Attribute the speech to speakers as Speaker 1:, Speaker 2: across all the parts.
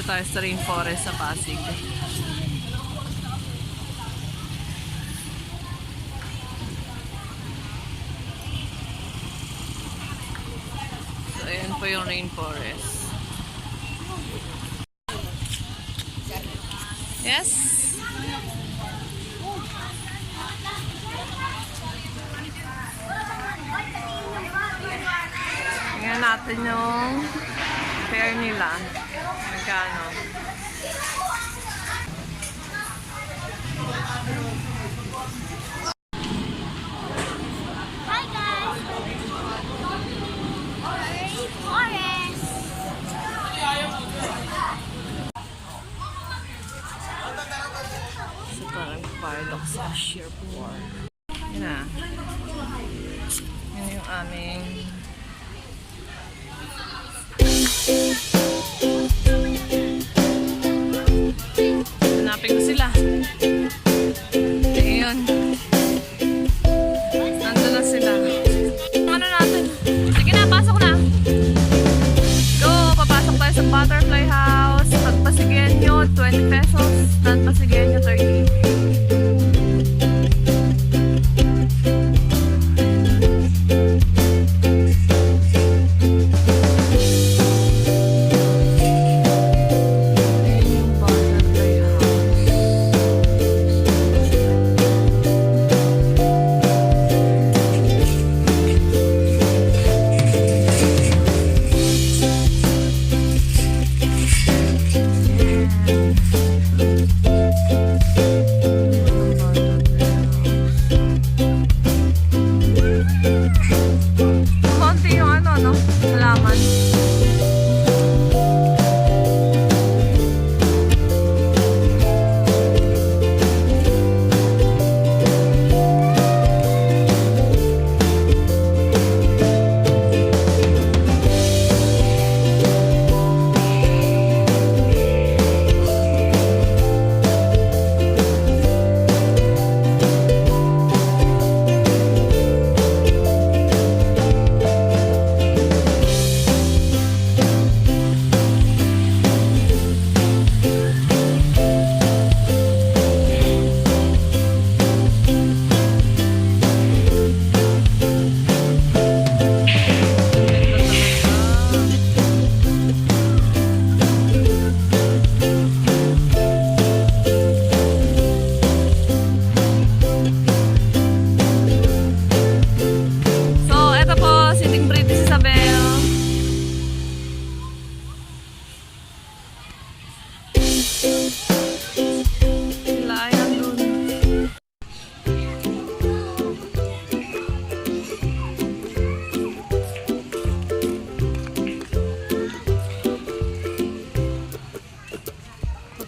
Speaker 1: tayo sa rainforest sa Pasig. So, ayan po yung rainforest. Yes? Tingnan natin yung fare nila. Magkano?
Speaker 2: Hi guys! Forest!
Speaker 1: So, parang paradox sa Sherport. Yan na. Yan yung aming hanapin ko sila. Ayun. Nandun na sila. Ano natin? Sige na, pasok na. Go! Papasok tayo sa butterfly house. Pagpasigenyo, 20 pesos. Pagpasigenyo, 30.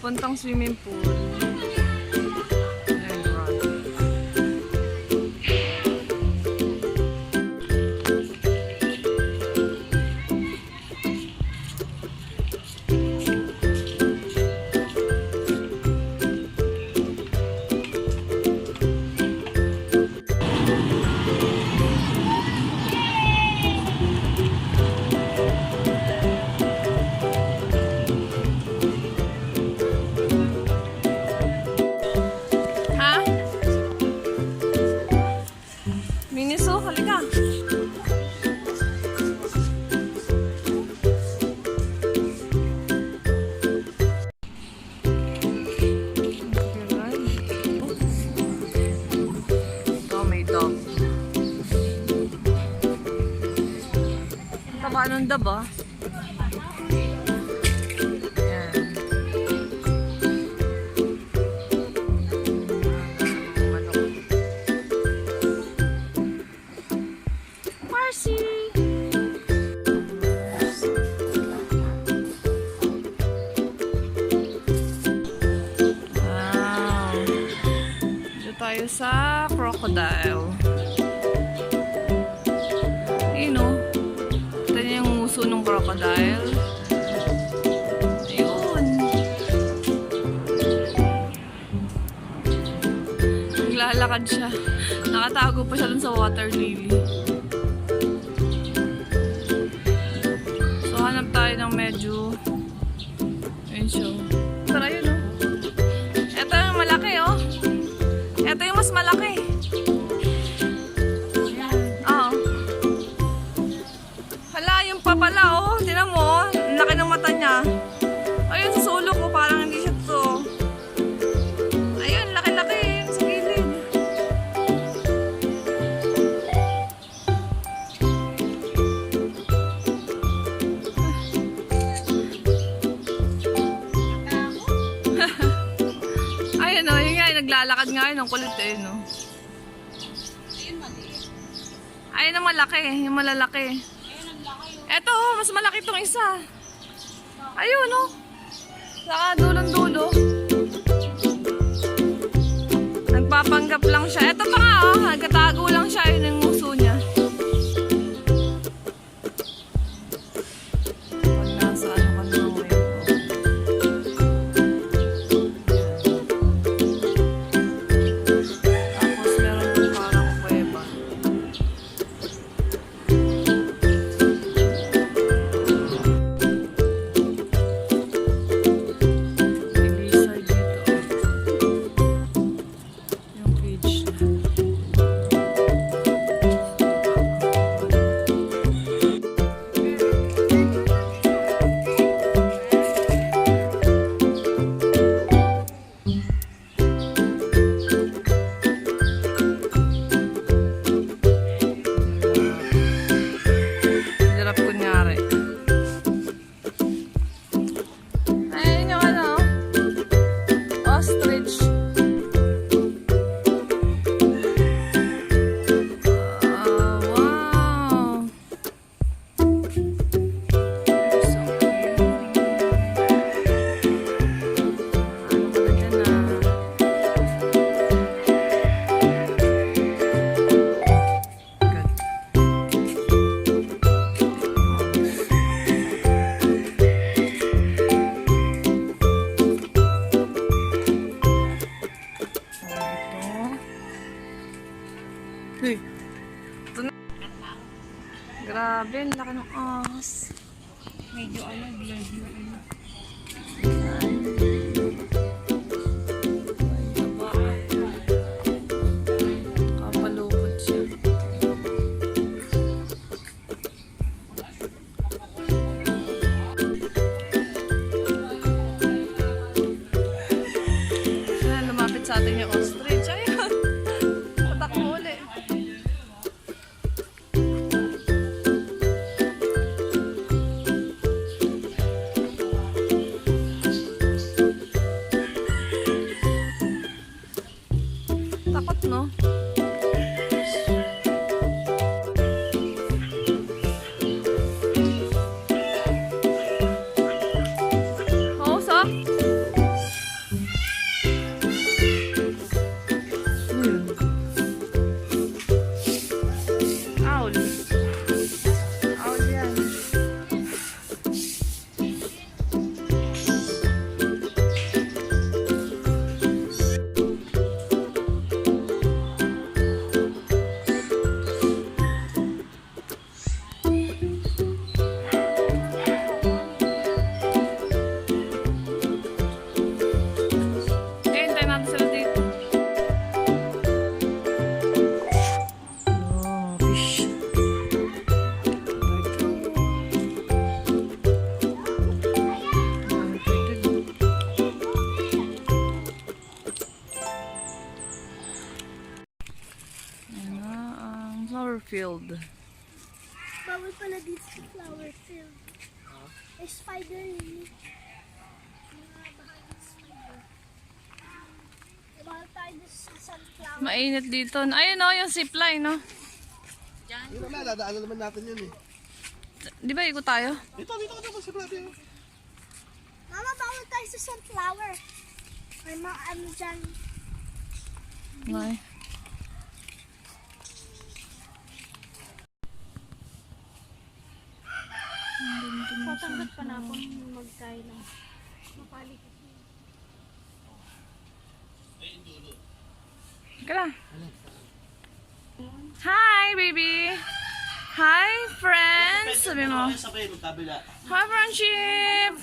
Speaker 1: Papuntang swimming pool. Miniso, halika. Oh, may dog. Taba ng daba. Tayo sa crocodile. Ayun o. Ito niya yung muso ng crocodile. Ayun. Naglalakad siya. Nakatago pa siya dun sa water lily. So hanap tayo ng medyo naglalakad nga yun. Ang kulit eh, no? Ayun ang malaki. Yung malalaki. Eto, mas malaki itong isa. Ayun, no? Saka dulong-dulo. Nagpapanggap lang siya. Eto pa nga, oh. Nagkatago lang siya. Yun yung nguso niya. Pag nasa ano ka na ngayon. Tapos meron yung parang kuweba. May lizard dito. Yung cage niya. Hirap kunyari. Ayun yung ano, ostrich. Wow. So cute. Ano ka na dyan ah? Good. Hey. Ito na. Grabe, ang laki ng ahas.
Speaker 2: Medyo blurred na ano.
Speaker 1: Ay, taba. Kapalupot siya. Ayan, lumapit sa atin yung ostrich. Ayun. Patakbo ulit. Takot, no? Oo, sa? Owl. Owl yan. Hintayin natin sila dito. Oh, fish. Ayan na ang flower field.
Speaker 2: Bawal pala dito sa flower field. May spider lily. Mga bahay ng spider. Bawal tayo dito sa sunflower.
Speaker 1: Mainit dito. Ayun o, yung zipline, no?
Speaker 3: Yun naman, dadaanan naman natin yun eh.
Speaker 1: Di ba ikot tayo?
Speaker 3: Dito ka naman sa natin.
Speaker 2: Mama, bawal tayo sa sunflower. May mga ano dyan.
Speaker 1: Ay.
Speaker 2: Tatanggat pa na ako magkain ng mapalik.
Speaker 1: Kala. Hi, baby! Hi, friends! Sabi mo.
Speaker 3: Sabay, magkabila.
Speaker 1: Hi, friendship!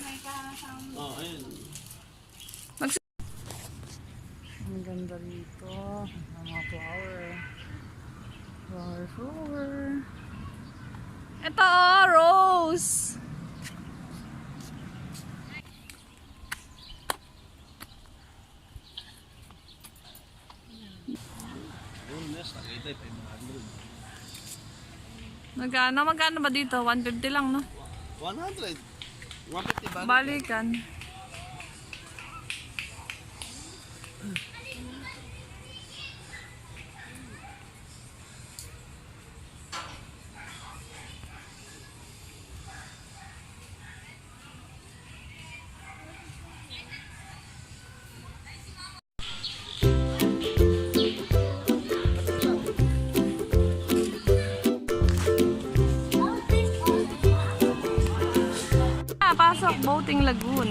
Speaker 3: Oh, ayun.
Speaker 1: Ang ganda dito. Ang mga flower. Flower. Ito, oh, rose!
Speaker 3: Ayun, yes, nakita pa yung mga hundred.
Speaker 1: Magkano ba dito? 150 lang, no?
Speaker 3: 100. 150 ba?
Speaker 1: Balikan. pasok, boating lagoon.